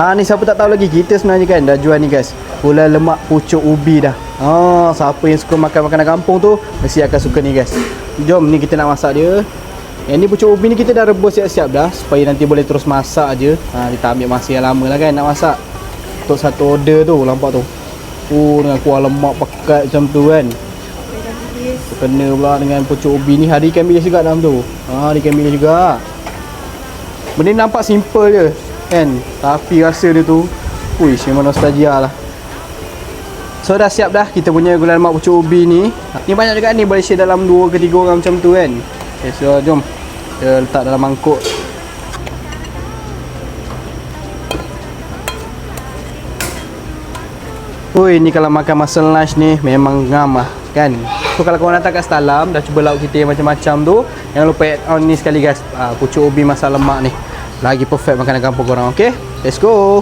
Ni siapa tak tahu lagi, kita sebenarnya kan dah jual ni guys, gulai lemak pucuk ubi dah. Siapa yang suka makan makanan kampung tu mesti akan suka ni guys. Jom ni kita nak masak dia. Yang ni pucuk ubi ni kita dah rebus siap-siap dah, supaya nanti boleh terus masak je. Kita ambil masa yang lama lah kan nak masak. Untuk satu order tu, nampak tu. Dengan kuah lemak pekat macam tu kan. Kena pula dengan pucuk ubi ni. Ada ikan bilis juga dalam tu. Ada ikan bilis juga. Benda ni nampak simple je kan, tapi rasa dia tu memang nostalgia lah. So dah siap dah kita punya gulai lemak pucuk ubi ni. Ni banyak juga ni, boleh share dalam 2 ke 3 orang macam tu kan. Okay, so jom kita letak dalam mangkuk. Ni kalau makan masa lunch ni memang ngam lah kan. So kalau korang datang kat Stalam, dah cuba lauk kita yang macam-macam tu, jangan lupa add on ni sekali guys, pucuk ubi masak lemak ni. Lagi perfect makanan kampung korang. Okay, let's go.